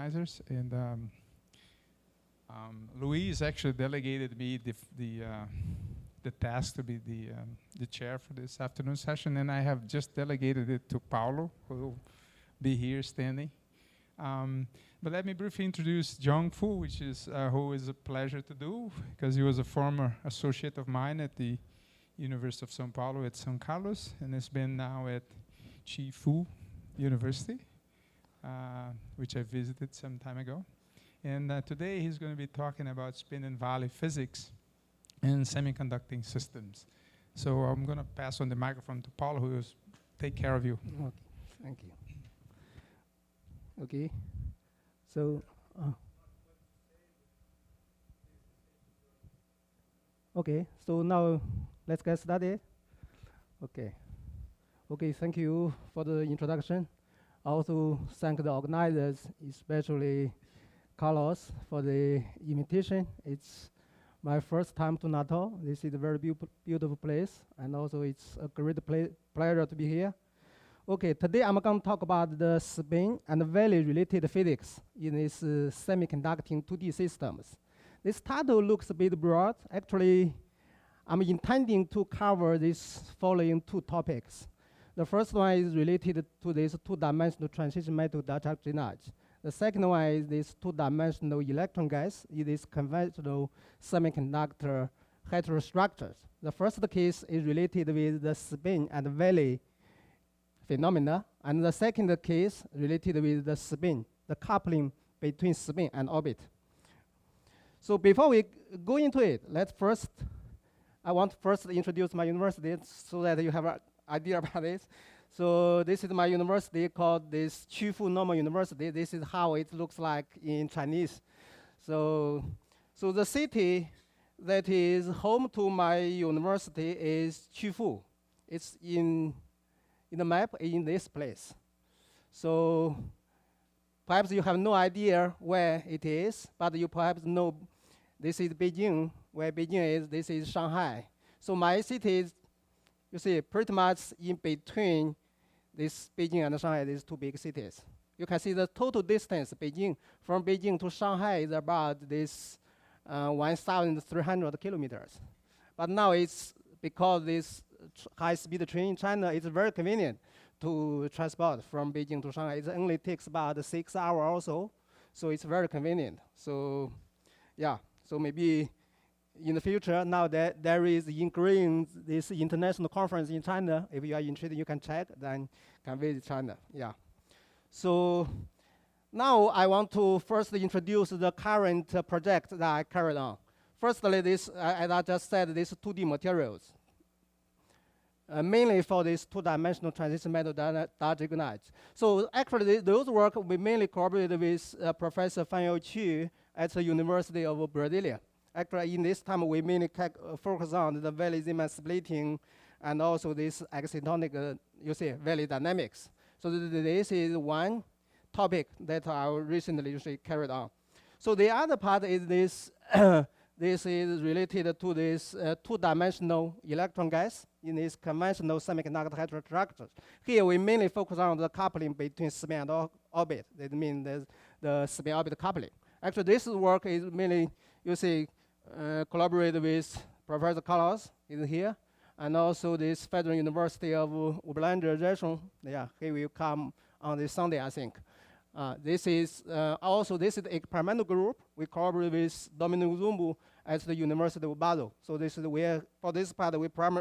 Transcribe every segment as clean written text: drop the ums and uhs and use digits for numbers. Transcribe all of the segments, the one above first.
organizers, and Louise actually delegated me the task to be the chair for this afternoon session, and I have just delegated it to Paulo, who will be here standing. But let me briefly introduce JIYONG FU, which is who is a pleasure to do, because he was a former associate of mine at the University of São Paulo at São Carlos, and has been now at Fu University, which I visited some time ago. And today he's going to be talking about spin and valley physics and semiconducting systems. So I'm going to pass on the microphone to Paulo, who will take care of you. Okay, thank you. Okay, so okay, so now let's get started. Okay, thank you for the introduction. I also thank the organizers, especially Carlos, for the invitation. It's my first time to Natal. This is a very beautiful place, and also it's a great pleasure to be here. Okay, today I'm going to talk about the spin and valley related physics in this semiconducting 2D systems. This title looks a bit broad. Actually, I'm intending to cover these following two topics. The first one is related to this two-dimensional transition metal dielectric. The second one is this two-dimensional electron gas in this conventional semiconductor heterostructures. The first case is related with the spin and valley phenomena, and the second case related with the spin, the coupling between spin and orbit. So before we go into it, I want first to introduce my university so that you have an idea about this. So this is my university called this Fu Normal University. This is how it looks like in Chinese. So the city that is home to my university is Fu. It's in the map in this place. So perhaps you have no idea where it is, but you perhaps know this is Beijing, where Beijing is, this is Shanghai. So my city is, you see, pretty much in between this Beijing and Shanghai, these two big cities. You can see the total distance from Beijing to Shanghai is about this 1,300 kilometers. But now it's because this high-speed train in China is very convenient to transport from Beijing to Shanghai. It only takes about 6 hours or so it's very convenient. So, yeah, so maybe in the future, now that there is in green this international conference in China, if you are interested, you can check, then can visit China, yeah. So now I want to first introduce the current project that I carried on. Firstly, this, as I just said, these 2D materials. Mainly for this two-dimensional transition metal dielectric. So actually, those work we mainly collaborated with Professor Fan Chu at the University of Brasilia. Actually, in this time, we mainly focus on the valley Zeeman splitting and also this excitonic, you see, valley dynamics. So this is one topic that I recently carried on. So the other part is this. This is related to this two-dimensional electron gas in this conventional semiconductor heterostructures. Here we mainly focus on the coupling between spin and orbit. That means the spin-orbit coupling. Actually, this work is mainly, you see, collaborated with Professor Carlos is here, and also this Federal University of Uberlândia. Yeah, he will come on this Sunday, I think. This is also this is the experimental group. We collaborate with Dominic Zumbu at the University of Basel. So this is where for this part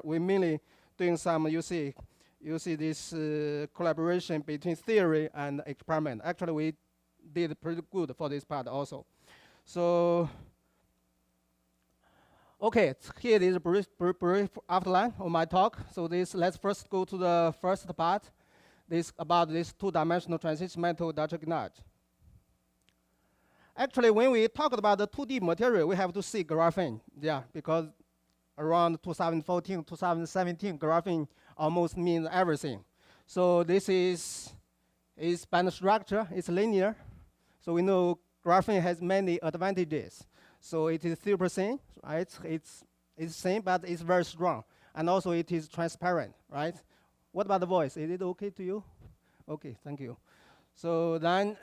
we mainly doing some you see this collaboration between theory and experiment. Actually, we did pretty good for this part also. So okay, here is a brief outline of my talk. So let's first go to the first part. This about this two-dimensional transition metal dielectric. Actually, when we talk about the 2D material, we have to see graphene, yeah, because around 2014, 2017, graphene almost means everything. So this is band structure, it's linear. So we know graphene has many advantages. So it is 3%, right? It's same, but it's very strong. And also it is transparent, right? What about the voice? Is it okay to you? Okay, thank you. So then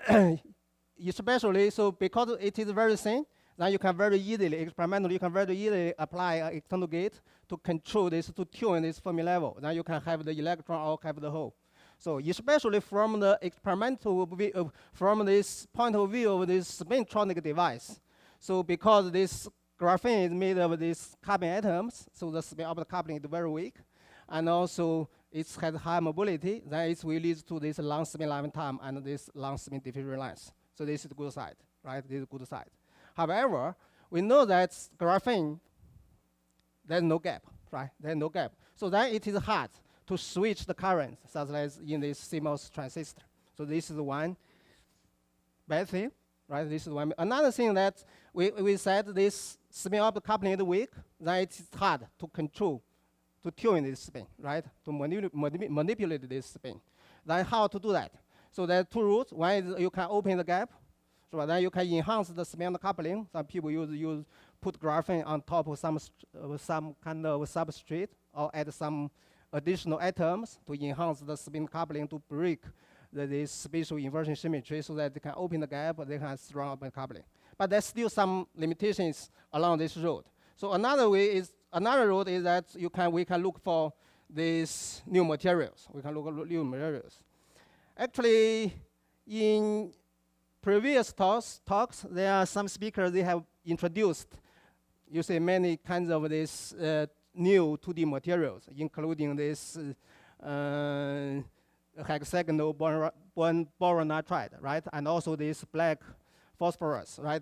especially, so because it is very thin, then you can very easily, experimentally, you can very easily apply an external gate to control this, to tune this Fermi level. Then you can have the electron or have the hole. So especially from the experimental view, from this point of view of this spintronic device, so because this graphene is made of these carbon atoms, so the spin of the coupling is very weak, and also it has high mobility, then it will lead to this long spin lifetime and this long spin diffusion length. So this is the good side, right? This is the good side. However, we know that graphene, there's no gap, right? There's no gap. So then it is hard to switch the current, such as in this CMOS transistor. So this is one bad thing, right? This is one. Another thing that we said this spin of the coupling is weak, then it's hard to control, to tune this spin, right? To manipulate this spin. Then how to do that? So there are two routes. One is you can open the gap, so then you can enhance the spin of the coupling. Some people put graphene on top of some kind of substrate or add some additional atoms to enhance the spin coupling to break this spatial inversion symmetry so that they can open the gap, they can strong open coupling. But there's still some limitations along this road. So another road is that we can look for these new materials. We can look at new materials. Actually, in previous talks, there are some speakers, they have introduced, you see, many kinds of these new 2D materials, including this hexagonal boron nitride, right? And also this black phosphorus, right?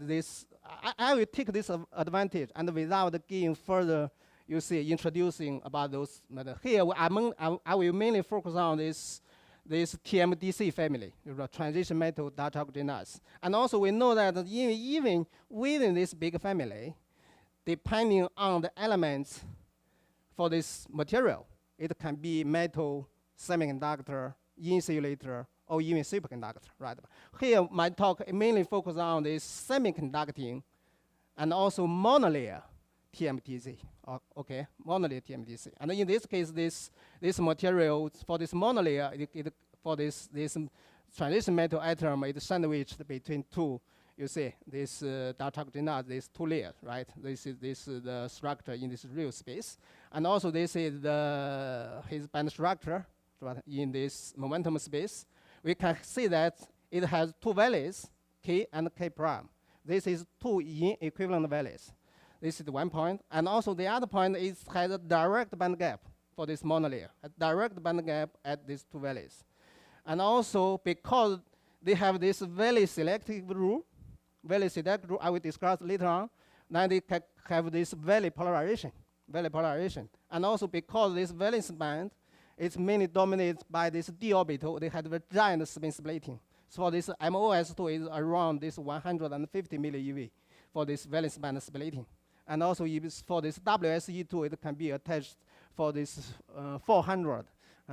I will take this advantage and without getting further, you see, introducing about those metals. Here, I will mainly focus on this TMDC family, transition metal diatoxinase. And also we know that even within this big family, depending on the elements for this material, it can be metal, semiconductor, insulator, or even superconductor, right? Here, my talk mainly focuses on this semiconducting and also monolayer TMDC, okay, monolayer TMDC. And in this case, this material for this monolayer, for this transition metal atom, is sandwiched between two. You see, this diatoxinase, these two layers, right? This is the structure in this real space, and also this is his band structure, right, in this momentum space. We can see that it has two values, K and K prime. This is two equivalent values. This is 1 point. And also the other point has a direct band gap for this monolayer, a direct band gap at these two values. And also because they have this very selective rule, I will discuss later on, then they can have this valley polarization. And also because this valence band is mainly dominated by this d orbital, they have a giant spin splitting. So for this MOS2 is around this 150 millieV for this valence band splitting. And also for this WSE2, it can be attached for this 400,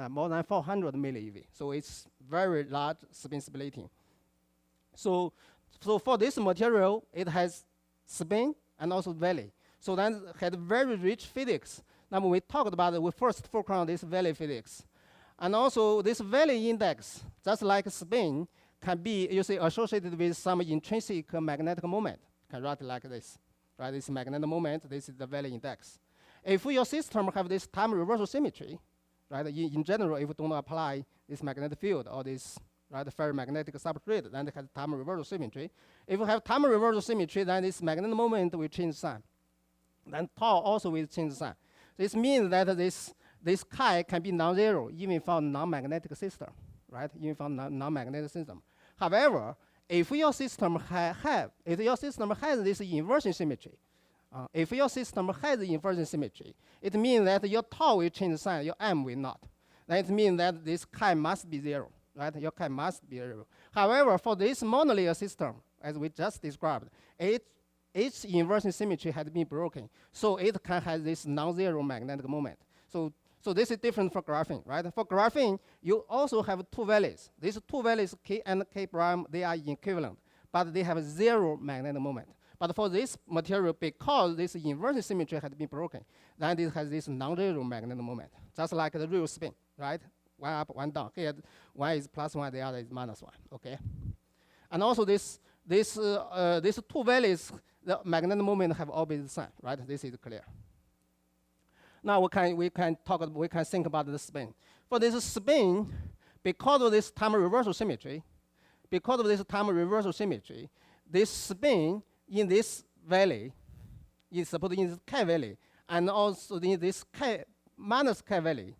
more than 400 millieV. So it's very large spin splitting. So for this material, it has spin and also valley. So then it had very rich physics. Now when we talked about it, we first focus on this valley physics. And also this valley index, just like spin, can be, you see, associated with some intrinsic magnetic moment. Can write like this, right? This magnetic moment, this is the valley index. If your system have this time reversal symmetry, right? In general, if you don't apply this magnetic field or this ferromagnetic substrate, then it has time reversal symmetry. If you have time reversal symmetry, then this magnetic moment will change sign. Then tau also will change sign. This means that this chi can be non-zero even for non-magnetic system, right? Even for non-magnetic system. However, if your system has this inversion symmetry, it means that your tau will change sign, your m will not. That means that this chi must be zero, right? Your chi must be zero. However, for this monolayer system, as we just described, its inversion symmetry has been broken, so it can have this non-zero magnetic moment. So this is different for graphene, right? For graphene, you also have two values. These two values, K and K prime, they are equivalent, but they have zero magnetic moment. But for this material, because this inversion symmetry has been broken, then it has this non-zero magnetic moment, just like the real spin, right? One up, one down. Here, one is +1, the other is -1, okay? And also this these two valleys, the magnetic moment have opposite sign, right? This is clear. Now we can think about the spin. For this spin, because of this time reversal symmetry, this spin in this valley is supposed in this K valley, and also in this K minus K valley,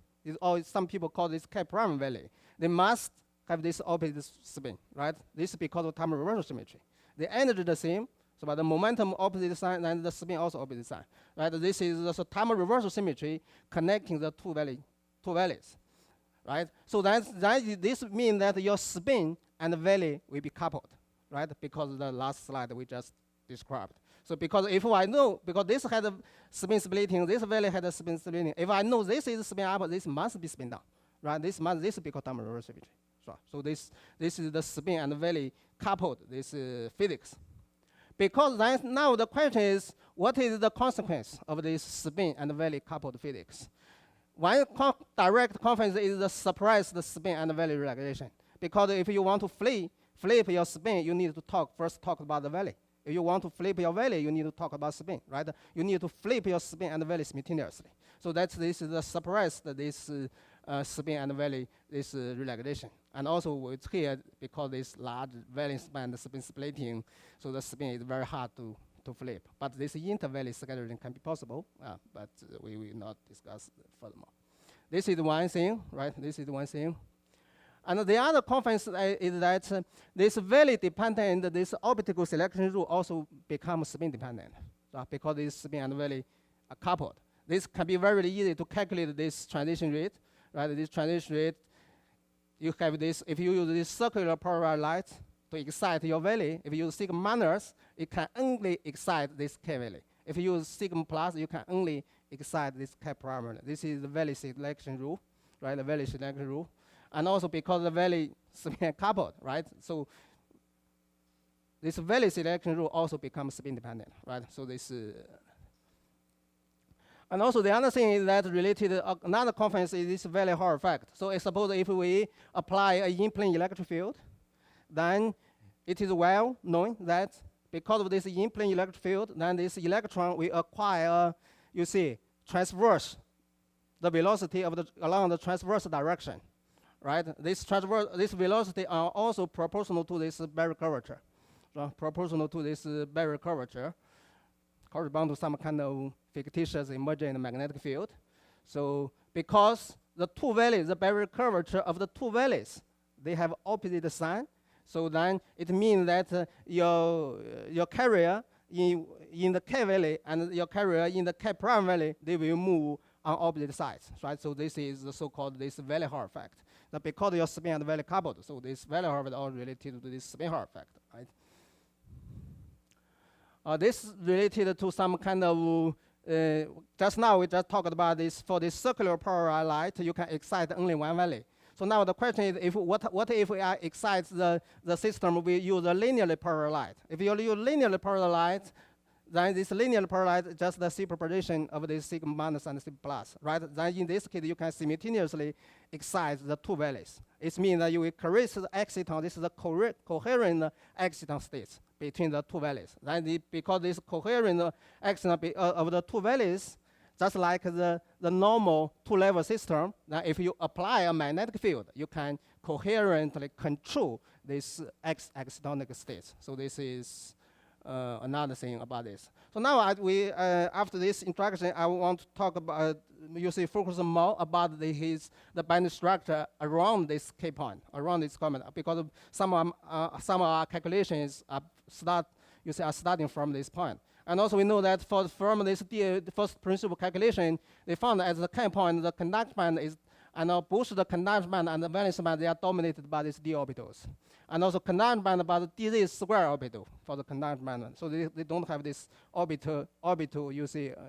some people call this K prime valley. They must have this opposite spin, right? This is because of time reversal symmetry. The energy is the same, so but the momentum opposite sign and the spin also opposite sign, right? This is the time reversal symmetry connecting the two valleys, right? So this means that your spin and the valley will be coupled, right? Because of the last slide we just described. So because if I know, because this had a spin splitting, this valley had a spin splitting. If I know this is spin up, this must be spin down, right? This is because time reversal symmetry. So this is the spin and the valley coupled, this physics. Because now the question is, what is the consequence of this spin and valley coupled physics? One direct consequence is the suppress the spin and valley relaxation. Because if you want to flip your spin, you need to first talk about the valley. If you want to flip your valley, you need to talk about spin, right? You need to flip your spin and valley simultaneously. So this is the suppress this spin and valley, this relaxation. And also it's here because this large valence band spin splitting, so the spin is very hard to flip. But this inter-valley scheduling can be possible, but we will not discuss furthermore. This is one thing, right? This is one thing. And the other consequence is that this valley dependent, this optical selection rule also becomes spin dependent, because this spin and valley are coupled. This can be very easy to calculate this transition rate, right? This transition rate, you have this, if you use this circular polarized light to excite your valley, if you use sigma minus, it can only excite this K valley. If you use sigma plus, you can only excite this K prime. This is the valley selection rule, right? The valley selection rule. And also because the valley spin coupled, right? So this valley selection rule also becomes spin dependent, right? So this, and also the other thing is that related, another consequence is this valley Hall effect. So suppose if we apply an in-plane electric field, then it is well known that because of this in-plane electric field, then this electron will acquire, you see, transverse, the velocity of along the transverse direction, right? This velocity are also proportional to this barrier curvature, proportional to this barrier curvature, correspond to some kind of fictitious emergent magnetic field. So because the two valleys, the barrier curvature of the two valleys, they have opposite sign. So then it means that your carrier in the K valley and your carrier in the K prime valley, they will move on opposite sides, right? So this is the so-called this valley Hall effect. Now because your spin and valley coupled, so this valley Hall is all related to this spin Hall effect, right? This is related to some kind of, just now we just talked about this, for this circular polarized light, you can excite only one valley. So now the question is, what if we excite the system, we use a linearly polarized light? If you use linearly polarized light, then this linear polarized is just the superposition of this sigma minus and sigma plus, right? Then in this case, you can simultaneously excite the two valleys. It means that you will correct the exciton, this is the coherent exciton states between the two valleys. Then because this coherent exciton of the two valleys, just like the normal two-level system, then if you apply a magnetic field, you can coherently control this excitonic states. So this is another thing about this. So now after this introduction, I want to talk about, focus more about the binding structure around this K point, around this comment, because some of our calculations are starting from this point. And also we know that from this first principle calculation, they found that at the K point, the conduction band is, and both the conduction band and the valence band, they are dominated by these d orbitals. And also conduction band by the dz square orbital for the conduction band. So they don't have this orbital,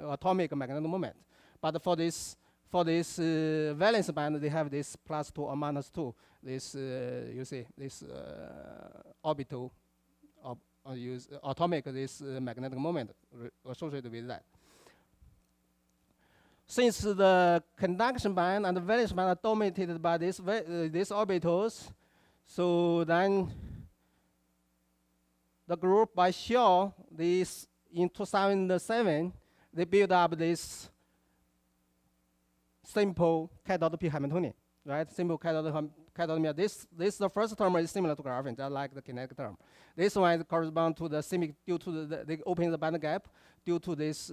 atomic magnetic moment. But for this valence band, they have this +2 or -2. This this orbital atomic this magnetic moment associated with that. Since the conduction band and the valence band are dominated by these orbitals, so then the group by Shaw, this in 2007, they built up this simple cathode p Hamiltonian, right? Simple cathode This the first term is similar to graphene, just like the kinetic term. This one corresponds to the due to they open the band gap due to this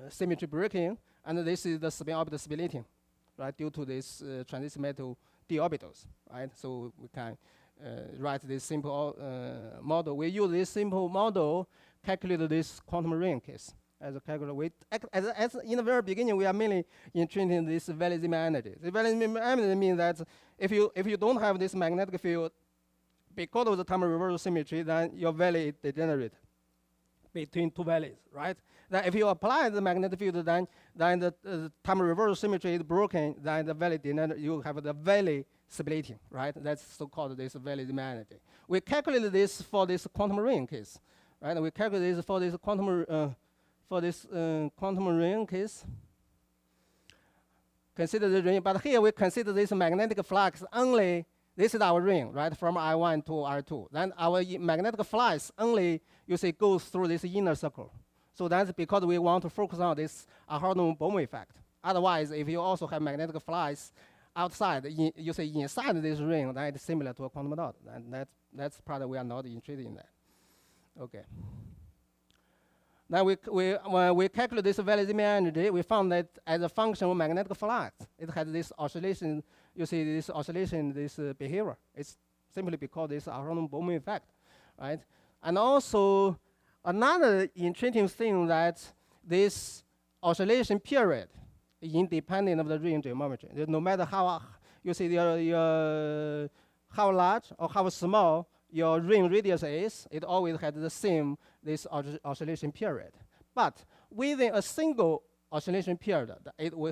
symmetry breaking, and this is the spin orbital splitting, right? Due to this transistor metal d orbitals, right? So we can write this simple model. We use this simple model calculate this quantum ring case. As a calculator, as in the very beginning, we are mainly treating this Valley-Zimmer energy. The Valley-Zimmer energy means that if you don't have this magnetic field, because of the time reversal symmetry, then your valley is degenerate between two valleys, right? Then if you apply the magnetic field, then the time reversal symmetry is broken, then the valley degenerate, you have the valley splitting, right? That's so-called this Valley-Zimmer energy. We calculate this for this quantum ring case, right? We calculate this for this quantum ring case. Consider the ring, but here we consider this magnetic flux only. This is our ring, right, from I1 to R2. Then our magnetic flux only, you see, goes through this inner circle. So that's because we want to focus on this Hartmann-Bohm effect. Otherwise, if you also have magnetic flux outside, you see inside this ring, then it's similar to a quantum dot. And that's part that we are not interested in that. Okay. Now when we calculate this Valley-Zimmer energy, we found that as a function of magnetic flux, it has this oscillation. You see this oscillation, this behavior. It's simply because this Hartmann-Bohm effect, right? And also another interesting thing that this oscillation period is independent of the ring geometry. No matter how you see how large or how small your ring radius is, it always has the same this oscillation period. But within a single oscillation period,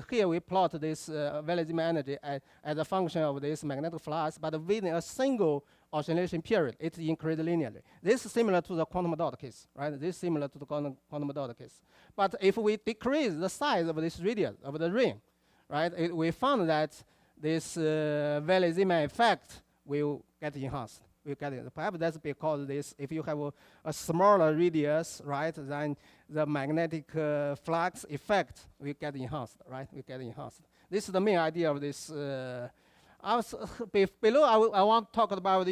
here we plot this Valley-Zimmer energy as a function of this magnetic flux, but within a single oscillation period, it increases linearly. This is similar to the quantum dot case, right? This is similar to the quantum dot case. But if we decrease the size of this radius of the ring, right, we found that this Valley-Zimmer effect will get enhanced. Perhaps that's because this, if you have a smaller radius, right, then the magnetic flux effect will get enhanced, right? Will get enhanced. This is the main idea of this. Below, I want to talk about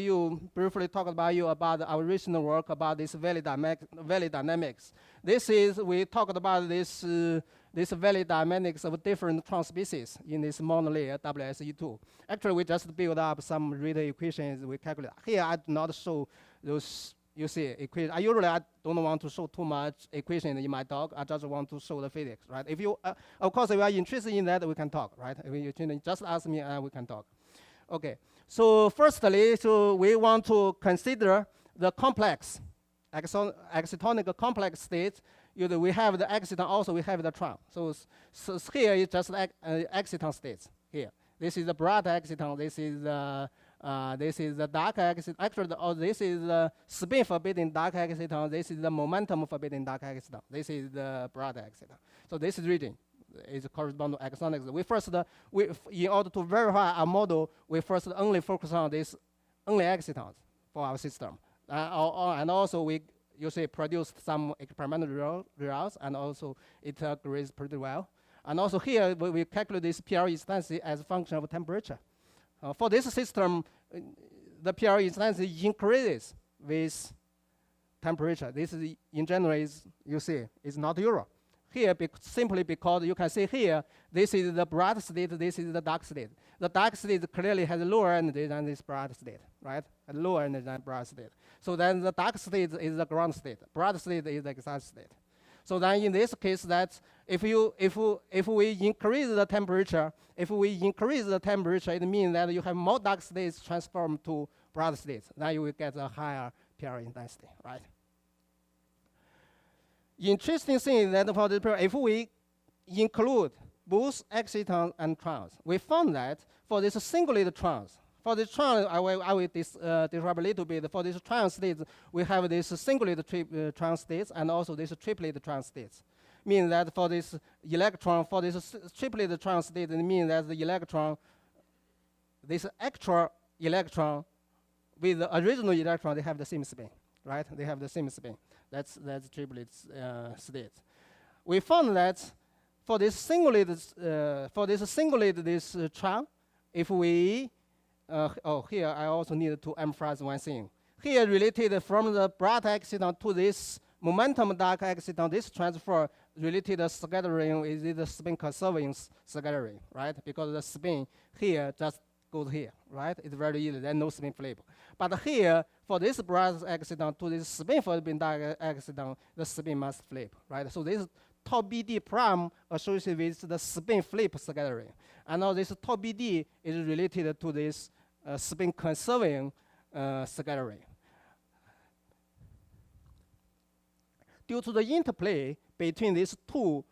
briefly talk about our recent work about this valley dynamics. We talked about this valley dynamics of different tron species in this monolayer WSE2. Actually, we just build up some rate equations we calculate. Here, I do not show those, you see, equations. I don't want to show too much equation in my talk. I just want to show the physics, right? If you, of course, if you are interested in that, we can talk, right? If you just ask me, we can talk. Okay, so firstly, we want to consider the complex, excitonic complex state. We have the exciton, also we have the tron. So here is just exciton states here. This is the bright exciton, this is the dark exciton. Actually, this is the spin forbidden dark exciton, this is the momentum forbidden dark exciton. This is the bright exciton. So this region is correspond to exonics. In order to verify our model, we first only focus on this only excitons for our system. And also you see produced some experimental results, and also it agrees pretty well. And also here, we calculate this PR intensity as a function of temperature. For this system, the PR intensity increases with temperature. This is, in general, you see, is not zero. Here, simply because you can see here, this is the bright state, this is the dark state. The dark state clearly has lower energy than this bright state, right? Lower energy than bright state. So then the dark state is the ground state. Bright state is the excited state. So then in this case, that if we increase the temperature, it means that you have more dark states transformed to bright states. Then you will get a higher PR intensity, right? Interesting thing is that for the if we include both excitons and trons, we found that for this singulated trons, for the tron, I will describe a little bit. For this tron states, we have this singulated tron states and also this triplet tron states. Means that for this electron, for this triplet tron state, it means that the electron, this extra electron with the original electron, they have the same spin, right? They have the same spin. That's triplet state. We found that for this singulated charm, if we here I also need to emphasize one thing. Here related from the bright accident to this momentum dark accident, this transfer related scattering is the spin conserving scattering, right? Because the spin here just goes here, right? It's very easy, there's no spin flip. But here, for this bright accident to this spin flipping dark accident, the spin must flip, right? So this tau BD prime associated with the spin flip scattering. And now this tau BD is related to this spin conserving scattering. Due to the interplay between these two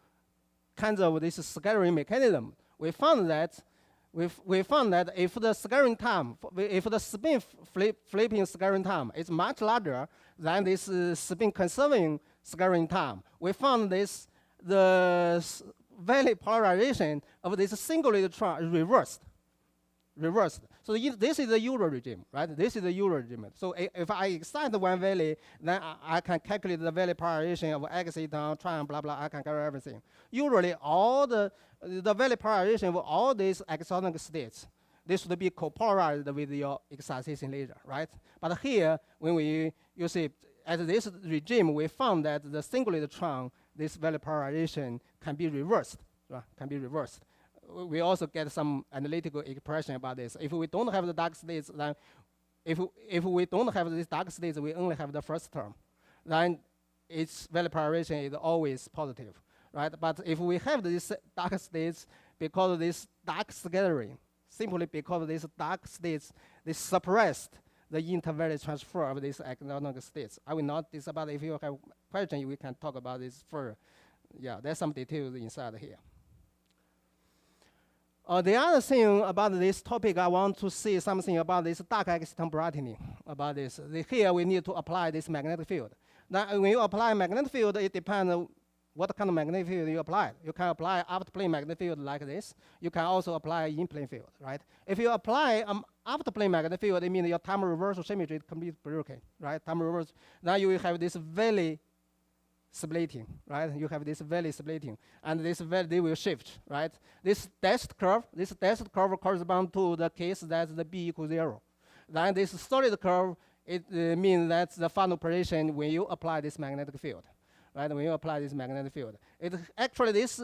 kinds of this scattering mechanism, we found that if the scattering time, if the spin flipping scattering time is much larger than this spin conserving scattering time, we found this the Valley polarization of this single electron is reversed. So this is the usual regime, right? This is the usual regime. So if I excite one valley, then I can calculate the Valley polarization of exciton, triangle, blah, blah, I can calculate everything. Usually all the Valley polarization of all these exotonic states, this should be copolarized with your excitation laser, right? But here, when you see, at this regime, we found that the single electron, this Valley polarization can be reversed, right? Can be reversed. We also get some analytical expression about this. If we don't have the dark states, then if we don't have these dark states, we only have the first term, then its Valley polarization is always positive, right? But if we have these dark states, because of this dark scattering, simply because of these dark states, they suppressed the inter-valley transfer of these exotonic states. I will not discuss about it. If you have questions, we can talk about this further. Yeah, there's some details inside here. The other thing about this topic, I want to say something about this dark exciton brightening. About this, here we need to apply this magnetic field. Now, when you apply magnetic field, it depends on what kind of magnetic field you apply. You can apply out-plane magnetic field like this. You can also apply in-plane field, right? If you apply out-plane magnetic field, it means your time reversal symmetry is completely broken, right? Time reversal. Now you will have this Valley splitting, right? You have this Valley splitting, and this Valley they will shift, right? This dashed curve corresponds to the case that the B equals 0. Then this solid curve, it means that's the final position when you apply this magnetic field, right? When you apply this magnetic field, it actually this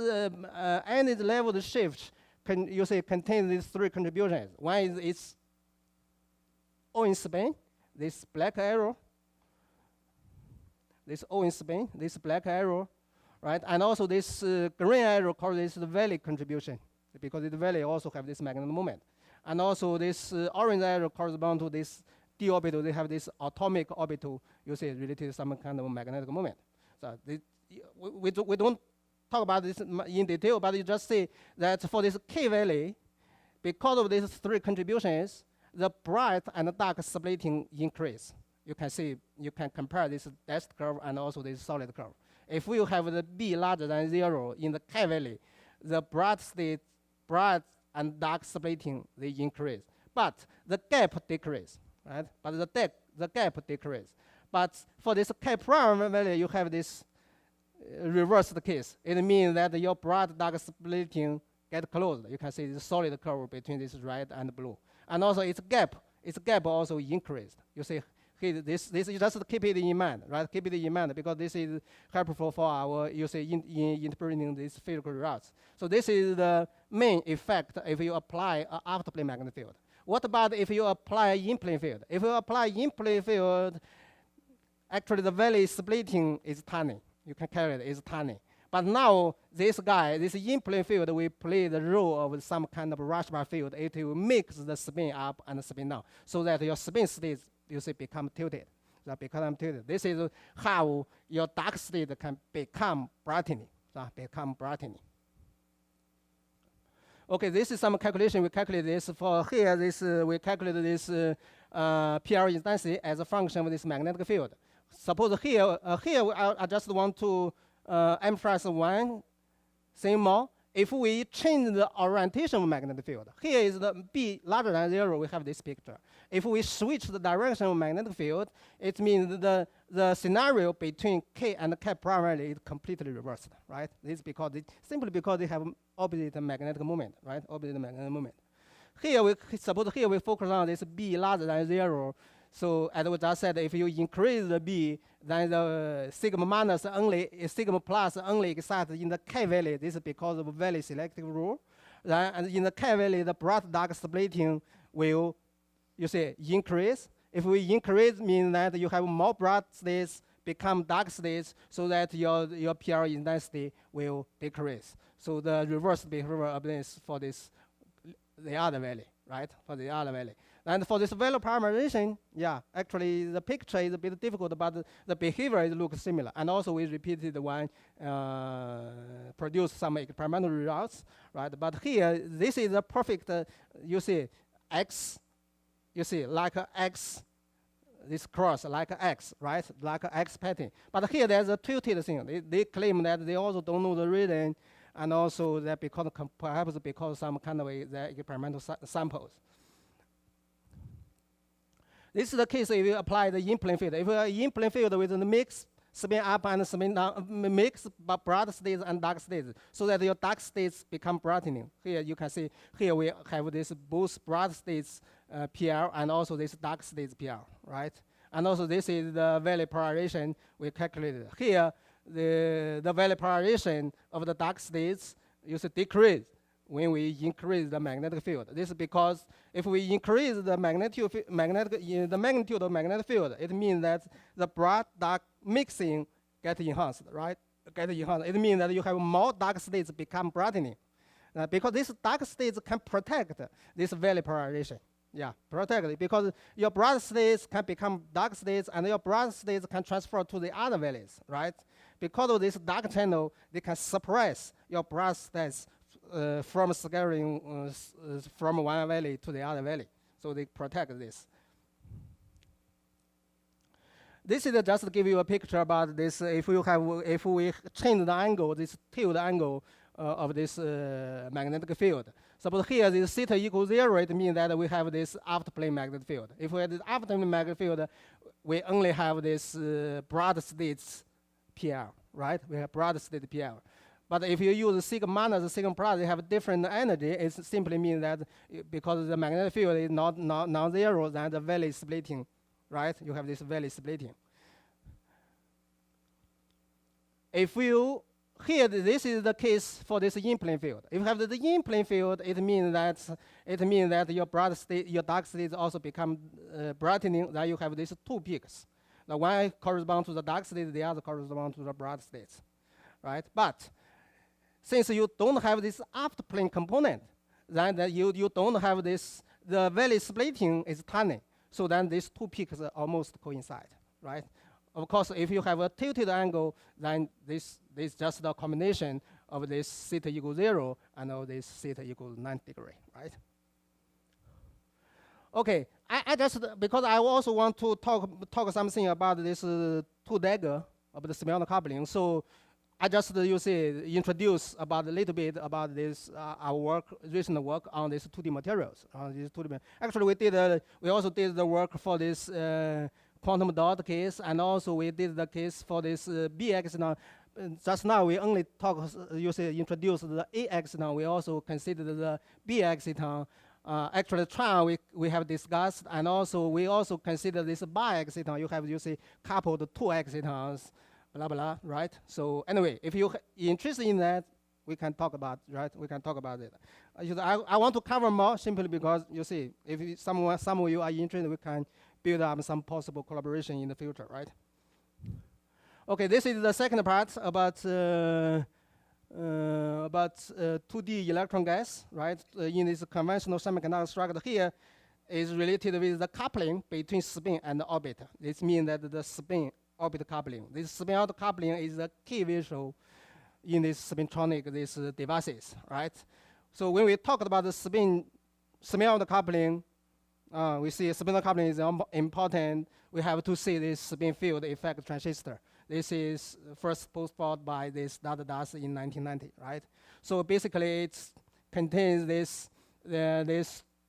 energy level shift contains these three contributions. One is its O in spin, this black arrow. This O in spin, this black arrow, right? And also this green arrow called this the Valley contribution, because the Valley also have this magnetic moment. And also this orange arrow corresponds to this d orbital. They have this atomic orbital, related to some kind of magnetic moment. So we don't talk about this in detail, but you just see that for this K Valley, because of these three contributions, the bright and dark splitting increase. You can see, you can compare this dashed curve and also this solid curve. If you have the B larger than 0 in the K Valley, the bright and dark splitting, they increase. But the gap decrease, right? But the gap decrease. But for this K prime valley, you have this reversed case. It means that your bright dark splitting get closed. You can see the solid curve between this red and blue. And also its gap also increased. You see, this you just keep it in mind, right? Keep it in mind because this is helpful for our in interpreting these physical results. So this is the main effect if you apply an out-plane magnetic field. What about if you apply in-plane field? If you apply in-plane field, actually the Valley splitting is tiny. You can carry it, it's tiny. But now this in-plane field will play the role of some kind of Rashba field. It will mix the spin up and spin down so that your spin states become tilted. This is how your dark state can become brightening. Okay, this is some calculation. We calculate this for here. We calculate this PR intensity as a function of this magnetic field. Suppose here I just want to emphasize one thing more. If we change the orientation of magnetic field, here is the B larger than 0, we have this picture. if we switch the direction of magnetic field, it means the scenario between K and K primary is completely reversed, right? This is because simply because they have opposite magnetic moment, right? Opposite magnetic moment. Here we suppose here we focus on this B larger than 0. So as we just said, if you increase the B, then the sigma minus only, sigma plus only exists in the K valley. This is because of valley selective rule. Then and in the K valley, the bright dark splitting will, you see, increase. If we increase, means that you have more bright states become dark states, so that your PR intensity will decrease. So the reverse behavior of this for this the other valley, right? For the other valley. And for this value parameterization, yeah, actually the picture is a bit difficult, but the behavior looks similar. And also we repeated one, produce some experimental results, right? But here, this is a perfect, you see, X, you see, like a X, this cross, like a X, right? Like a X pattern. But here there's a tilted thing. They claim that they also don't know the reason, and also that because perhaps because some kind of the experimental samples. This is the case if you apply the in-plane field. If you are in-plane field with the mix, spin up and spin down, mix bright states and dark states, so that your dark states become brightening. Here you can see, here we have this both bright states PR and also this dark states PR, right? And also this is the valley polarization we calculated. Here, the valley polarization of the dark states is decrease when we increase the magnetic field. This is because if we increase the magnitude of magnetic field, it means that the bright dark mixing gets enhanced, right? It means that you have more dark states become brightening, because these dark states can protect this valley polarization. Yeah, protect it, because your bright states can become dark states, and your bright states can transfer to the other valleys, right? Because of this dark channel, they can suppress your bright states from scattering from one valley to the other valley. So they protect this. This is just to give you a picture about this. If we change the angle, this tilt angle of this magnetic field. Suppose here this theta equals 0, it means that we have this after-plane magnetic field. If we have this after-plane magnetic field, we only have this broad states PR, right? We have broad state PR. But if you use sigma minus sigma plus, they have different energy. It simply means that because the magnetic field is not non-zero, then the valley splitting, right? You have this valley splitting. If you here, this is the case for this in-plane field. If you have the in-plane field, it means that your bright state, your dark states also become brightening. Then you have these two peaks. The one corresponds to the dark state, the other corresponds to the bright states, right? But since you don't have this after-plane component, then you don't have this, the valley splitting is tiny. So then these two peaks almost coincide, right? Of course, if you have a tilted angle, then this just the combination of this theta equals 0 and of this theta equals 90 degrees, right? Okay, I just, because I also want to talk something about this two dagger of the symmetrical coupling. So I just introduce about a little bit about this our work, recent work on these 2D materials. Actually, we also did the work for this quantum dot case, and also we did the case for this B exciton. Just now we only introduced the A exciton. We also considered the B exciton. Actually, trial we have discussed, and also we also consider this bi exciton. You have coupled two excitons, blah blah, right? So anyway, if you're interested in that, we can talk about, right? We can talk about it. I want to cover more simply because if some of you are interested, we can build up some possible collaboration in the future, right? Okay, this is the second part about 2D electron gas, right? In this conventional semiconductor structure here is related with the coupling between spin and orbit. This means that the spin-orbit coupling. This spin-orbit coupling is the key visual in this spintronic devices, right? So when we talk about the spin-orbit coupling, we see spin coupling is important. We have to see this spin field effect transistor. This is first postponed by this Das in 1990, right? So basically, it contains this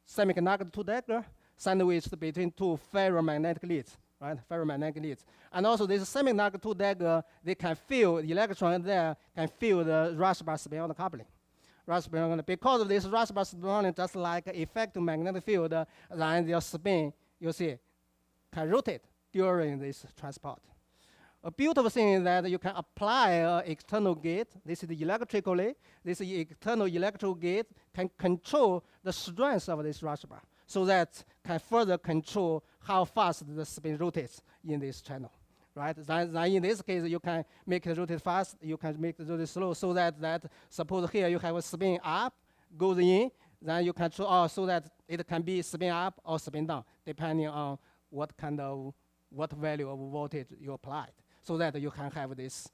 semiconductor two dagger sandwiched between two ferromagnetic leads, right? Ferromagnetic leads. And also this semiconductor two dagger, they can feel the electron there, can feel the rush bar spin coupling. Because of this rush bar spin, just like effective magnetic field, then their spin, you see, can rotate during this transport. A beautiful thing is that you can apply an external gate. This is electrically. This external electrical gate can control the strength of this rush bar, so that can further control how fast the spin rotates in this channel, right? Then in this case, you can make it rotate fast. You can make it rotate slow, so that suppose here you have a spin up, goes in, then you control so that it can be spin up or spin down, depending on what value of voltage you applied, so that you can have this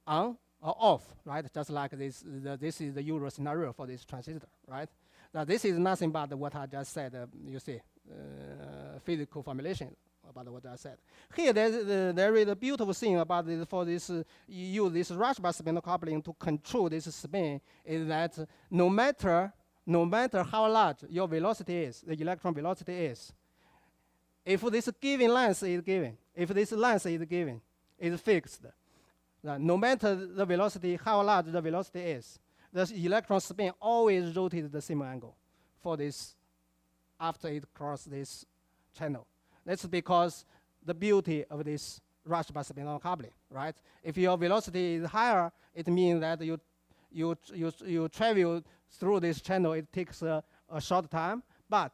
on or off, right? Just like this, this is the usual scenario for this transistor, right? Now this is nothing but what I just said, you see, physical formulation about what I said. Here there is a beautiful thing about this, for this, you use this rush bar spin coupling to control this spin, is that no matter how large your velocity is, the electron velocity is, if this given length is given, if this length is given, is fixed, no matter the velocity, how large the velocity is, the electron spin always rotates the same angle for this after it crosses this channel. That's because the beauty of this rush bar spin coupling, right? If your velocity is higher, it means that you travel through this channel. It takes a short time, but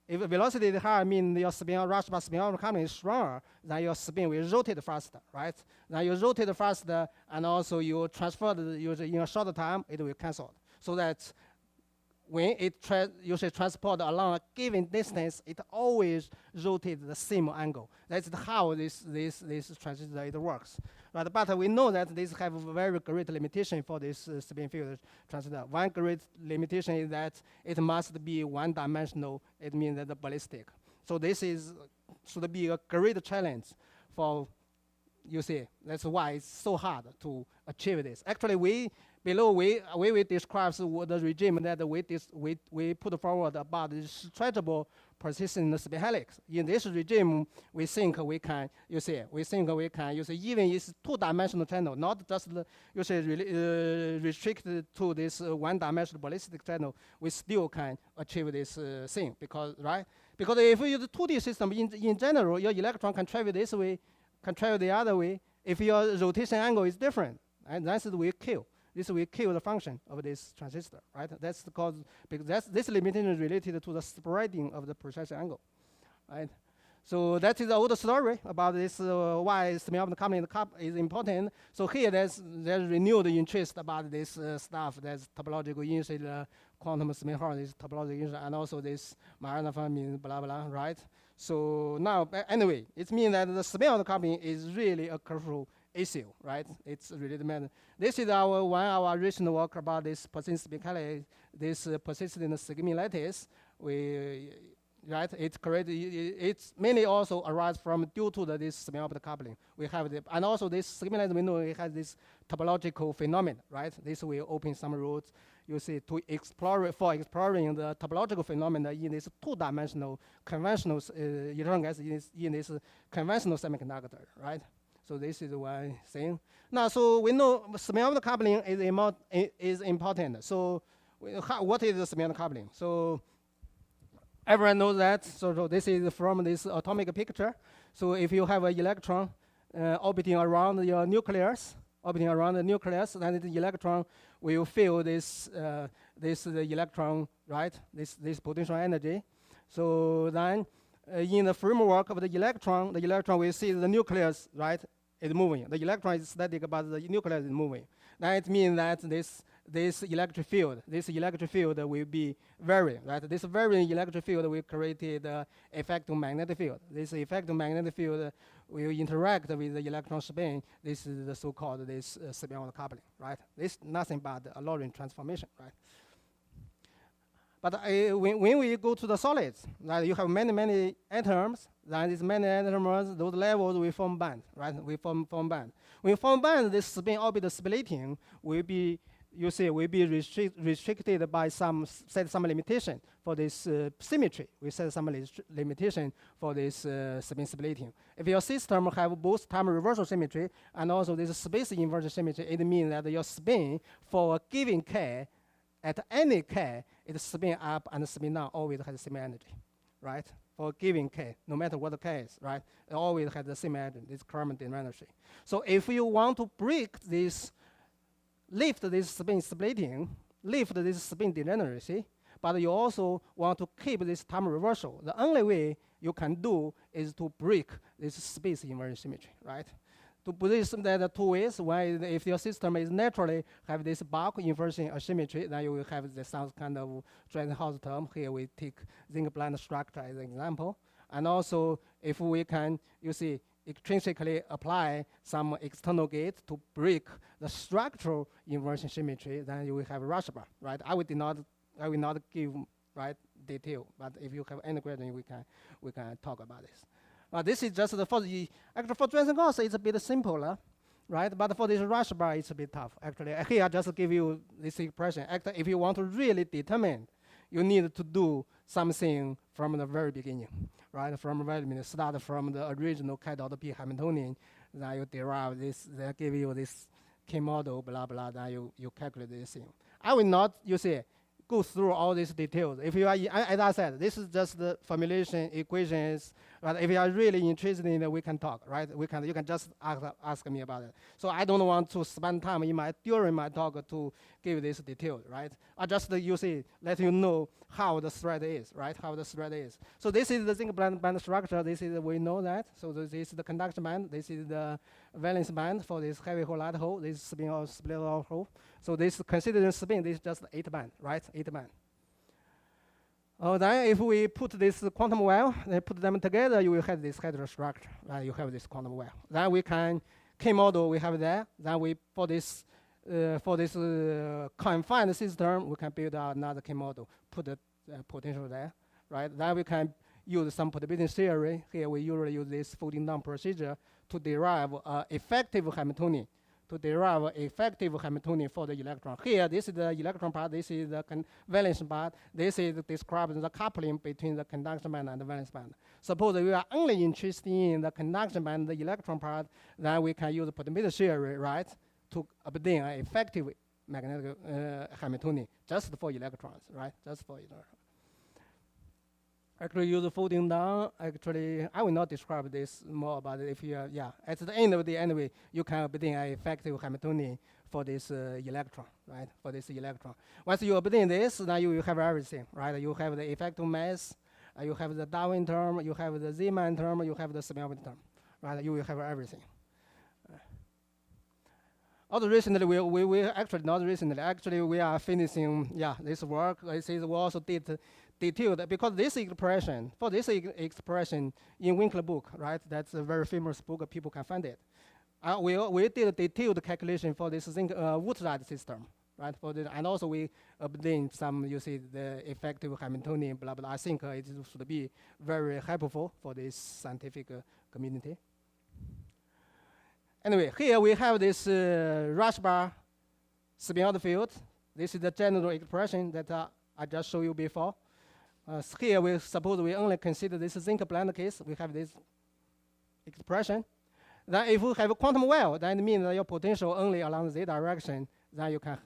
if the velocity is higher, means your spin rush bar spin coupling is stronger, then your spin will rotate faster, right? Then you rotate faster, and also you transfer in a short time, it will cancel. So that when it usually transport along a given distance, it always rotates the same angle. That's how this transistor it works. Right? But we know that this have a very great limitation for this spin field transistor. One great limitation is that it must be one-dimensional. It means that the ballistic. So this should be a great challenge for, you see. That's why it's so hard to achieve this. Actually, below we describe the regime that we put forward about the stretchable persistent spin helix. In this regime, we think we can, you see, even it's two-dimensional channel, not just restricted to this one-dimensional ballistic channel, we still can achieve this thing, because if you use a 2D system, in general, your electron can travel this way, can travel the other way. If your rotation angle is different, and that's what we kill. This will kill the function of this transistor, right? That's because this limitation is related to the spreading of the precession angle, right? So that is the old story about this, why semiconductor coupling is important. So here there's renewed interest about this stuff. There's topological insight, quantum semi-hard, this topological insight, and also this Majorana blah blah, right? So now, anyway, it means that the semiconductor coupling is really a crucial issue, right? It's really the matter. This is our recent work about this persistent spin this persistent scheme lattice. Right? It's mainly also arises from due to this semi-optical coupling. We have and also this scheme lattice, we know it has this topological phenomenon, right? This will open some routes, you see, exploring the topological phenomena in this two-dimensional conventional electron gas in this conventional semiconductor, right? So this is one thing. Now, so we know semiconductor coupling is important. So what is the semiconductor coupling? So everyone knows that. So this is from this atomic picture. So if you have an electron orbiting around your nucleus, then the electron will feel this the electron, right? This potential energy. So then in the framework of the electron will see the nucleus, right, is moving. The electron is static, but the nucleus is moving. Then it means that this electric field will be varying, right? This varying electric field will create the effective magnetic field. This effective magnetic field will interact with the electron spin. This is the so-called this semiconductor coupling, right? This is nothing but a Lorentz transformation, right? But when we go to the solids, right, you have many atoms. Then these many atoms, those levels will form band, right? We form band. When we form band, this spin orbit splitting will be you see, will be restricted by set some limitation for this symmetry. We set some limitation for this spin splitting. If your system have both time reversal symmetry and also this space inversion symmetry, it means that your spin for a given k, at any k, it spin up and spin down always has the same energy, right? For a given k, no matter what the k is, right? It always has the same energy, this current energy. So if you want to break this, lift this spin splitting, lift this spin degeneracy, but you also want to keep this time reversal, the only way you can do is to break this space inversion symmetry, right? To put this, there are two ways. One is if your system is naturally have this bulk inversion asymmetry, then you will have some kind of Dresden-Haus term. Here we take zinc blende structure as an example. And also, if we can, you see, intrinsically apply some external gate to break the structural inversion symmetry, then you will have a rush bar, right? I will not give detail, but if you have any question, we can talk about this. This is just for the actually for Dresden-Gauss, it's a bit simpler, right? But for this rush bar, it's a bit tough. Actually, here I just give you this expression. Actually, if you want to really determine, you need to do something from the very beginning, right? From the very beginning, start from the original K dot P Hamiltonian, then you derive this, they give you this K model, blah blah. Then you calculate this thing. I will not, you see, go through all these details. If you are, as I said, this is just the formulation equations. But if you are really interested in it, we can talk, right? You can just ask me about it. So I don't want to spend time during my talk to give this detail, right? I just let you know how the thread is, right? How the thread is. So this is the zinc band structure. This is, we know that. So this is the conduction band. This is the valence band for this heavy hole light hole. This is spin or split hole. So this considering spin, this is just 8 band, right? 8 band. Then if we put this quantum well, then put them together, you will have this heterostructure, right? You have this quantum well. Then we can, K model we have there. Then we, for this confined system, we can build out another K model, put the potential there, right? Then we can use some perturbation theory. Here we usually use this folding down procedure to derive effective Hamiltonian. To derive effective Hamiltonian for the electron. Here, this is the electron part, this is the valence part, this is describing the coupling between the conduction band and the valence band. Suppose we are only interested in the conduction band, the electron part, then we can use the perturbation theory, right, to obtain an effective magnetic Hamiltonian just for electrons, right, just for electrons. Actually, use folding down. Actually, I will not describe this more about it. If you are, at the end of the day, anyway, you can obtain an effective Hamiltonian for this electron, right? For this electron. Once you obtain this, then you will have everything, right? You have the effective mass, you have the Darwin term, you have the Zeeman term, you have the Smelvin term, right? You will have everything. Also recently, we actually not recently. Actually, we are finishing this work. This is we also did detailed because this expression for this expression in Winkler book, right? That's a very famous book. People can find it. We did a detailed calculation for this Woods-Ride system, right? For the, and also we obtained some, you see, the effective Hamiltonian, blah blah. I think it should be very helpful for this scientific community. Anyway, here we have this rush bar spin-out field. This is the general expression that I just showed you before. Here we suppose we only consider this zinc blende case. We have this expression. Then if we have a quantum well, then it means that your potential only along the z direction. Then you can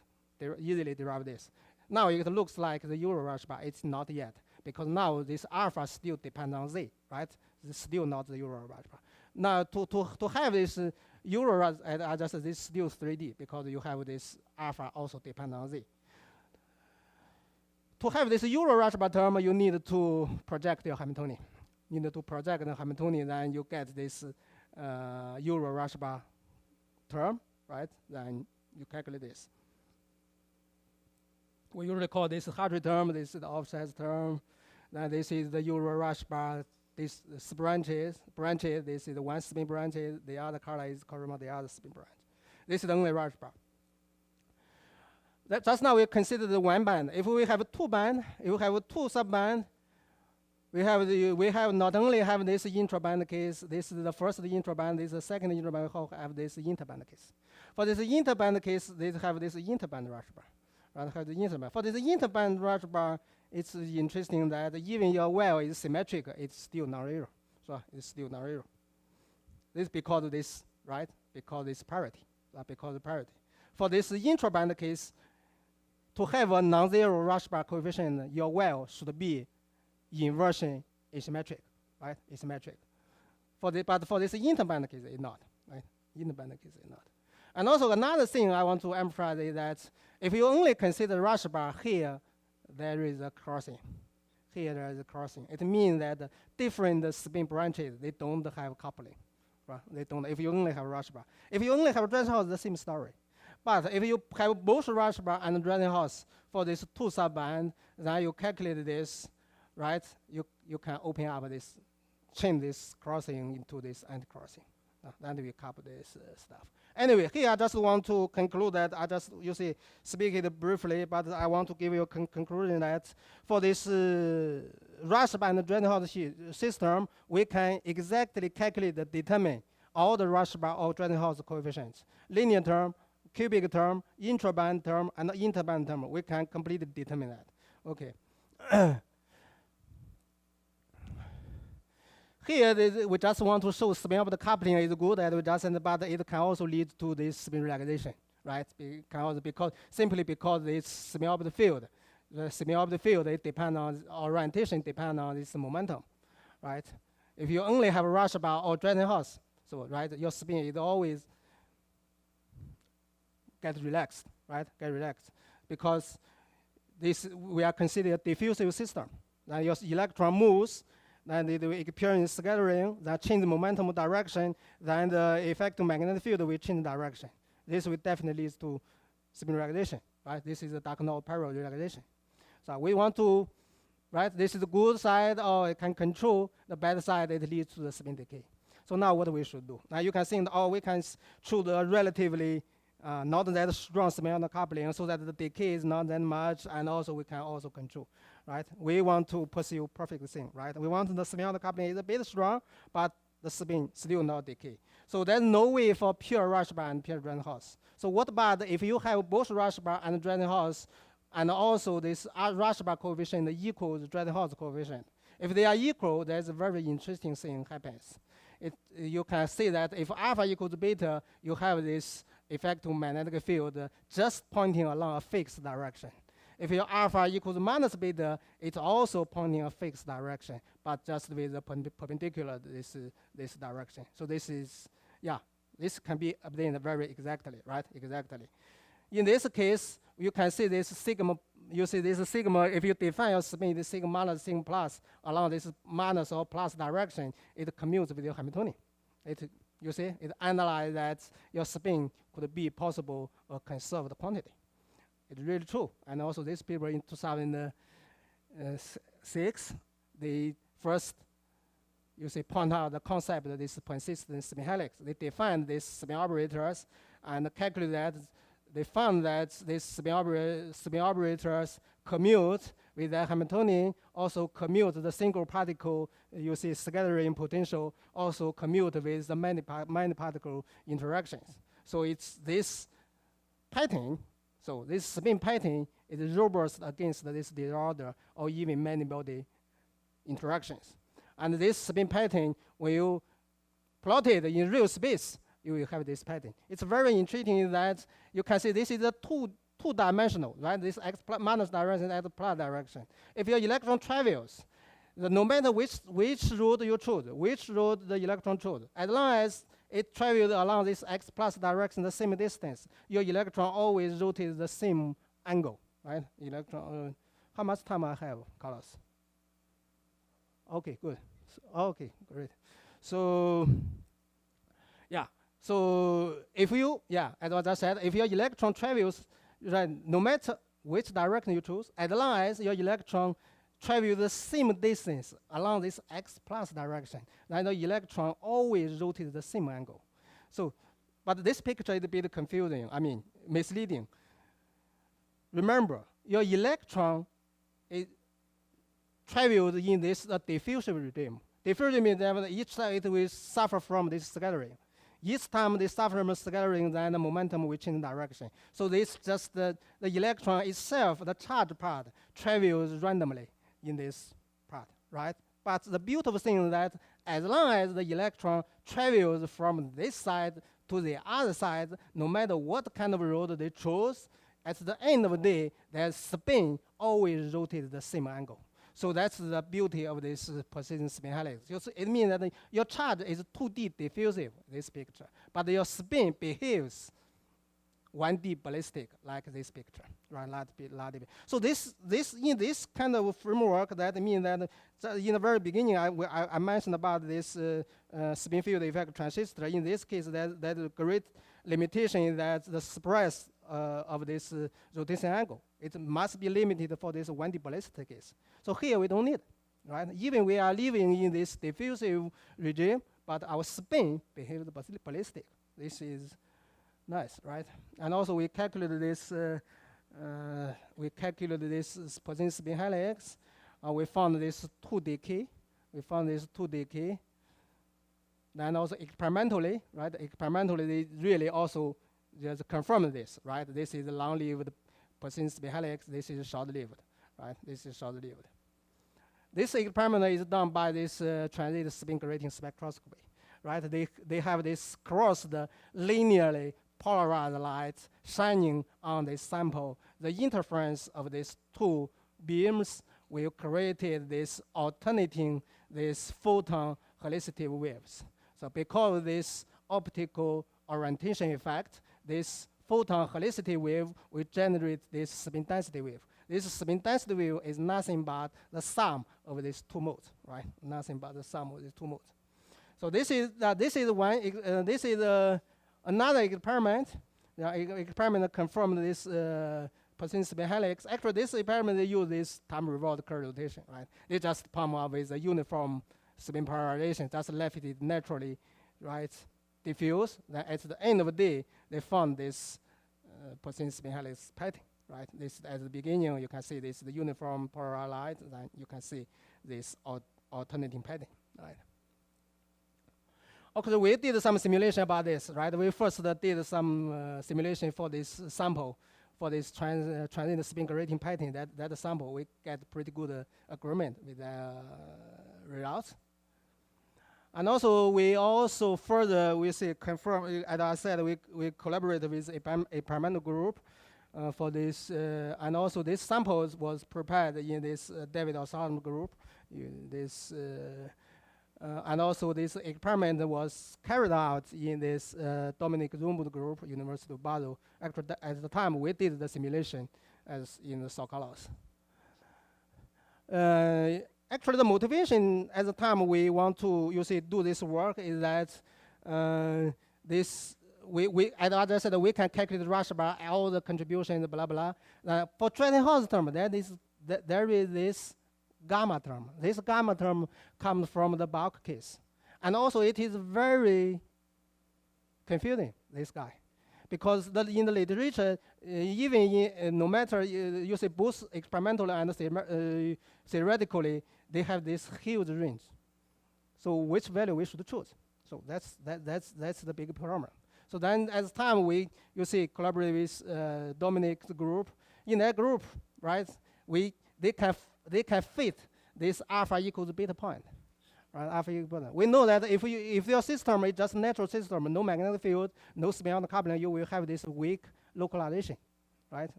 easily derive this. Now it looks like the Euro rush bar. It's not yet because now this alpha still depends on z, right? It's still not the Euro rush bar. Now to have this Euro rush, I just said this is still 3D because you have this alpha also depend on z. To have this Euro rush bar term, you need to project your Hamiltonian. You need to project the Hamiltonian, then you get this Euro rush bar term, right? Then you calculate this. We usually call this Hartree term. This is the offset term. Then this is the Euro rush bar. This branches. This is the one spin branch. The other color is correspond the other spin branch. This is the only rush bar. Just now we consider the one band. If we have two band, if we have two subband, we have not only have this intraband case. This is the first intraband. This is the second intraband. We have this interband case. For this interband case, they have this interband rush bar. Right? Have the interband. For this interband rush bar, it's interesting that even your well is symmetric, it's still non-zero. So it's still non-zero. This because of this, right? Because it's parity. Because of parity. For this intraband case, to have a non-zero rush bar coefficient, your well should be inversion asymmetric, right? Asymmetric. But for this interband case, it's not, right? Interband case is not. And also another thing I want to emphasize is that if you only consider rush bar here, there is a crossing. Here there is a crossing. It means that the different spin branches, they don't have coupling. Right? They don't, if you only have rush bar. If you only have Dresden-Haus, the same story. But if you have both rush bar and Dresden-Haus for these two subbands, then you calculate this, right? You can open up this, change this crossing into this anti-crossing. Then we cover this stuff. Anyway, here I just want to conclude that you see, speak it briefly, but I want to give you a conclusion that for this rush bar and Dresden-Haus system, we can exactly calculate, determine all the rush bar or Dresden-Haus coefficients. Linear term, cubic term, intraband term, and interband term. We can completely determine that. Okay. Here, we just want to show spin of the coupling is good, but it can also lead to this spin relaxation, right? Simply because it's spin of the field. The spin of the field, it depends on orientation, depends on this momentum, right? If you only have a rush bar or Dresden-Haus, so right, your spin is always get relaxed, right? Get relaxed, because this we are considered a diffusive system. Then your electron moves. Then they will experience scattering, that change the momentum direction, then the effective magnetic field will change direction. This will definitely lead to spin relaxation, right? This is a Dark-Knot parallel relaxation. So we want to, right, this is the good side, or it can control the bad side, it leads to the spin decay. So now what we should do? Now you can think, we can choose a relatively not that strong spin coupling so that the decay is not that much, and also we can also control. Right? We want to pursue perfect thing, right? We want the spin coupling is a bit strong, but the spin still not decay. So there's no way for pure rush bar and pure Dresden-Haus. So what about if you have both rush bar and Dresden-Haus, and also this rush bar coefficient equals Dresden-Haus coefficient? If they are equal, there's a very interesting thing happens. You can see that if alpha equals beta, you have this effective magnetic field just pointing along a fixed direction. If your alpha equals minus beta, it's also pointing a fixed direction, but just with a perpendicular this direction. So this is, this can be obtained very exactly, right? Exactly. In this case, you can see this sigma. You see this sigma. If you define your spin, this sigma minus sigma plus along this minus or plus direction, it commutes with your Hamiltonian. You see, it analyzes that your spin could be possible or conserved quantity. It's really true. And also this paper in 2006, they first, point out the concept of this persistent spin helix. They defined these spin operators and calculated that they found that these spin operators commute with the Hamiltonian, also commute the single particle, scattering potential, also commute with the many particle interactions. So it's this pattern. So this spin pattern is robust against this disorder or even many-body interactions. And this spin pattern, when you plot it in real space, you will have this pattern. It's very intriguing that you can see this is a two-dimensional, right? This x minus direction, x plus direction. If your electron travels, no matter which route you choose, which route the electron choose, as long as it travels along this x plus direction, the same distance, your electron always rotates the same angle, right? Electron, how much time I have, Carlos? Okay, good. Okay, great. So, so if you, as I just said, if your electron travels, right, no matter which direction you choose, as long as your electron travels the same distance along this x plus direction, then the electron always rotates the same angle. So, but this picture is a bit confusing, misleading. Remember, your electron travels in this diffusive regime. Diffusive means that each side will suffer from this scattering. Each time they suffer from scattering, then the momentum will change direction. So this just the electron itself, the charged part, travels randomly in this part, right? But the beautiful thing is that as long as the electron travels from this side to the other side, no matter what kind of road they choose, at the end of the day, their spin always rotates the same angle. So that's the beauty of this precision spin helix. It means that your charge is 2D diffusive, this picture, but your spin behaves 1D ballistic, like this picture, right? So in this kind of framework, that means that in the very beginning, I mentioned about this spin field effect transistor. In this case, that a great limitation is that the spread of this rotation angle. It must be limited for this 1D ballistic case. So here we don't need, right? Even we are living in this diffusive regime, but our spin behaves ballistic. This is nice, right? And also we calculated this. Precision spin helix. We found this 2 decay. Then also experimentally, right? Experimentally, they really also just confirm this, right? This is long-lived precision spin helix. This is short-lived, right? This is short-lived. This experiment is done by this transistor spin grating spectroscopy, right? They have this crossed linearly polarized light shining on this sample. The interference of these two beams will create this alternating, this photon helicity waves. So because of this optical orientation effect, this photon helicity wave will generate this spin density wave. This spin density wave is nothing but the sum of these two modes, right? Nothing but the sum of these two modes. So this is another experiment. Experiment confirmed this precision spin helix. Actually, this experiment they use this time revolved curve rotation, right? They just pump up with a uniform spin polarization, just left it naturally, right? Diffuse. Then at the end of the day, they found this precision spin helix pattern, right? This at the beginning you can see this the uniform polarized light. Then you can see this alternating pattern, right? Okay, we did some simulation about this, right? We first did some simulation for this sample, for this transient spin grating pattern. That sample, we get pretty good agreement with the results. And also, we also further, confirm, as I said, we collaborate with a experimental group for this, and also this sample was prepared in this David O'Sullivan group. And also this experiment was carried out in this Dominic Rumwood group, University of Basel. Actually, at the time, we did the simulation as in the Sokolos. Actually, the motivation at the time we want to, do this work is that as I said, we can calculate rush bar, all the contributions, blah, blah. For Trenton-Hawes term, there is this gamma term. This gamma term comes from the bulk case. And also it is very confusing, this guy. Because in the literature, even no matter you say both experimentally and theoretically, they have this huge range. So which value we should choose? So that's the big problem. So then as time collaborate with Dominic's group. In that group, right, they can fit this alpha equals beta point, right? Alpha equals beta. We know that if your system is just natural system, no magnetic field, no spin on the coupling, you will have this weak localization, right?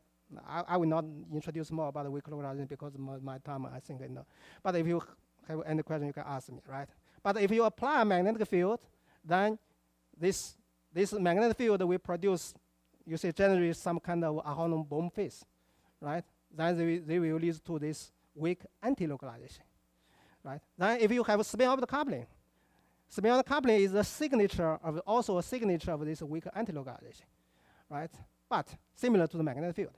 I will not introduce more about the weak localization because my time, I think I know. But if you have any question, you can ask me, right? But if you apply a magnetic field, then this magnetic field will produce, generate some kind of Aharon bomb phase, right? Then they will lead to this weak anti-localization, right? Then if you have a spin orbit coupling, spin orbit coupling is also a signature of this weak anti-localization, right? But similar to the magnetic field,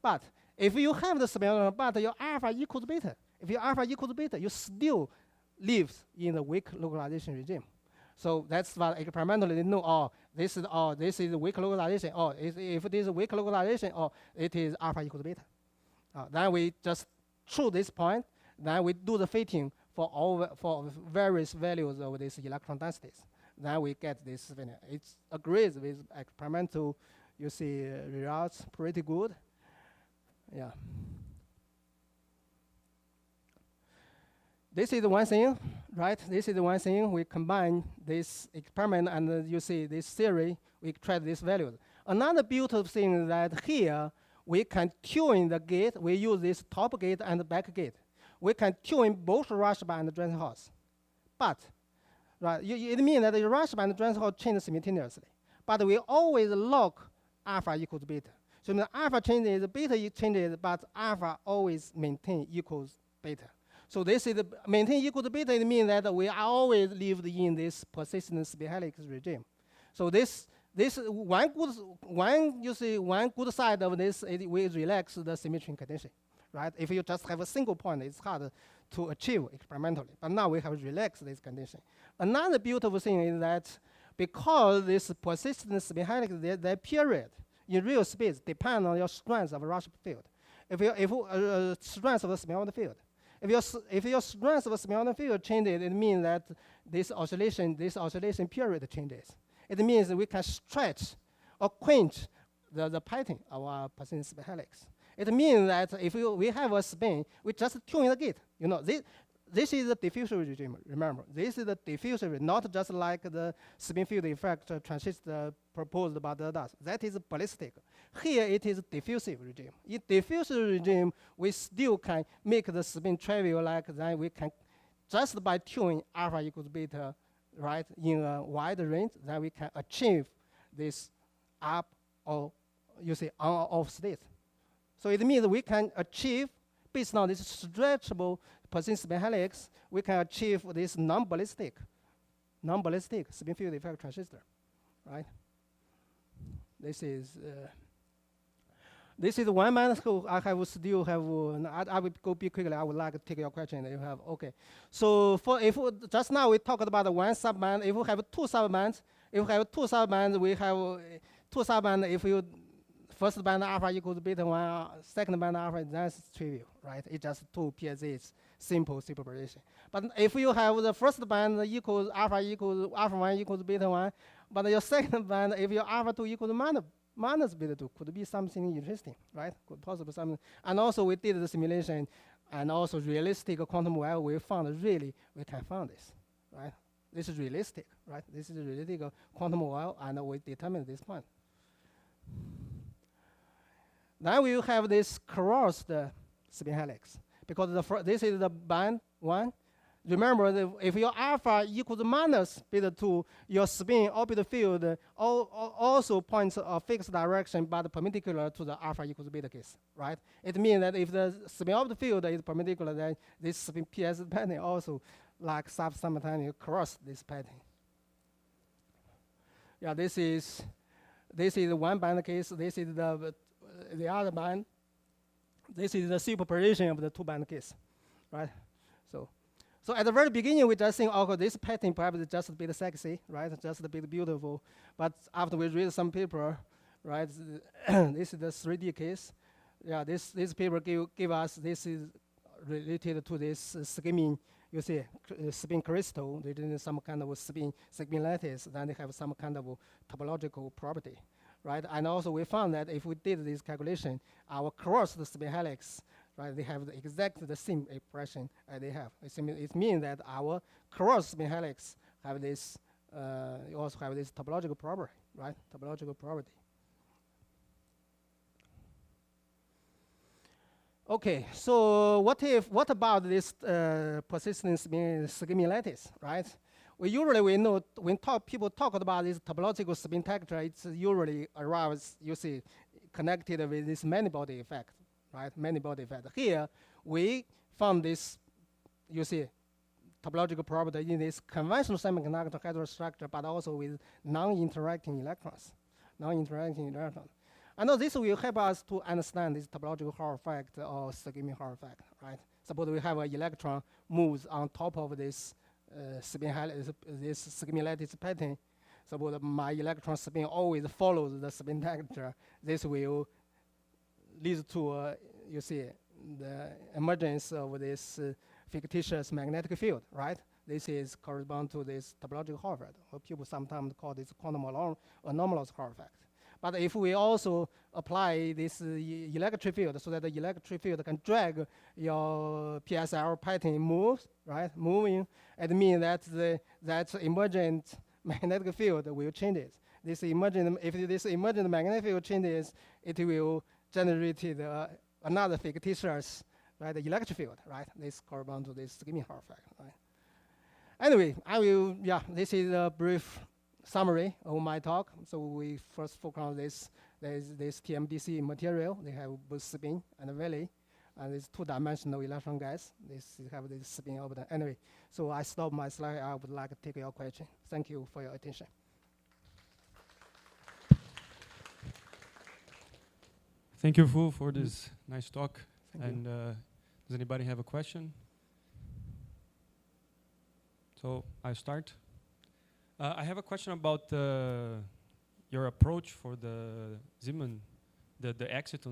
But if you have the spin orbit, but your alpha equals beta, if your alpha equals beta, you still live in the weak localization regime. So that's what experimentally they know, this is weak localization, if it is a weak localization, it is alpha equals beta. Then we just choose this point, then we do the fitting for various values of these electron densities. then we get this spinning. It agrees with experimental, you see, results, pretty good. Yeah. This is one thing, right? This is one thing. We combine this experiment and you see this theory, we extract this value. Another beautiful thing is that here, we can tune the gate. We use this top gate and back gate. We can tune both rush bar and transient Hall. But, right, it means that the rush bar and transient Hall change simultaneously. But we always lock alpha equals beta. So the alpha changes, beta changes, but alpha always maintain equals beta. So this is maintain equal to beta. It means that we always lived in this persistent spin helix regime. So this one good side of this is we relax the symmetry condition, right? If you just have a single point, it's hard to achieve experimentally. But now we have relaxed this condition. Another beautiful thing is that because this persistent spin helix, their period in real space depends on your strength of rush field. If strength of the spin field. If your strength of the spin field changes, it means that this oscillation period changes. It means we can stretch or quench the pattern of our persistent spin helix. It means that if we have a spin, we just tune the gate. You know, this is the diffusion regime. Remember, this is the diffusion, not just like the spin field effect transistor proposed by the others. That is ballistic. Here it is diffusive regime. In diffusive regime, we still can make the spin trivial like that. We can just by tuning alpha equals beta, right, in a wide range, then we can achieve this up or you say on or off state. So it means we can achieve, based on this stretchable persistent spin helix, we can achieve this non-ballistic spin field effect transistor, right? This is one man who I still have. I will go be quickly. I would like to take your question. You have okay. So if just now we talked about one subband. If we have two subbands, we have two subbands. If you first band alpha equals beta 1, second band alpha, that's trivial, right? It's just two PSAs, simple superposition. But if you have the first band equals alpha 1 equals beta 1, but your second band, if your alpha 2 equals minus beta 2, could be something interesting, right? Could possibly something. And also we did the simulation and also realistic quantum well, we found really we can find this, right? This is realistic, right? This is realistic quantum well, and we determine this point. Then we have this crossed spin helix, because this is the band 1. Remember, if your alpha equals minus beta 2, your spin orbital field also points a fixed direction but perpendicular to the alpha equals beta case, right? It means that if the spin orbital field is perpendicular, then this spin PS pattern also like simultaneously cross this pattern. Yeah, this is one band case. This is the other band. This is the superposition of the two band case, right? So at the very beginning, we just think, oh, this pattern perhaps is just a bit sexy, right? Just a bit beautiful. But after we read some paper, right, this is the 3D case. Yeah, this paper give us, this is related to this skimming, you see, spin crystal. They did some kind of spin lattice. Then they have some kind of topological property, right? And also we found that if we did this calculation, our crossed spin helix, right, they have exactly the same expression as they have. It means that our cross spin helix have this, also have this topological property, right? Topological property. Okay, so what about this persistent skimming lattice, right? We know when people talk about this topological spin texture, it's usually arrives, you see, connected with this many-body effect, right? Many-body effect. Here, we found this, you see, topological property in this conventional semiconductor heterostructure, but also with non-interacting electrons. I know this will help us to understand this topological Hall effect or skimming Hall effect, right? Suppose we have an electron moves on top of this this skimming lattice pattern. Suppose my electron spin always follows the spin texture. This will lead to, you see, the emergence of this fictitious magnetic field, right? This is correspond to this topological Hall effect, or people sometimes call this quantum anomalous Hall effect. But if we also apply this electric field, so that the electric field can drag your PSL pattern moves, right? Moving, it means that that emergent magnetic field will change it. This emergent, if this emergent magnetic field changes, it will generate another fictitious, right, the electric field, right? This corresponds to this skimming Hall effect, right? Anyway, this is a brief summary of my talk. So we first focus on this TMDC material. They have both spin and valley, and it's two-dimensional electron gas. This have this spin orbital. Anyway, so I stop my slide. I would like to take your question. Thank you for your attention. Thank you, Fu, for this nice talk. And does anybody have a question? So I start. I have a question about your approach for the Zeeman, the exciton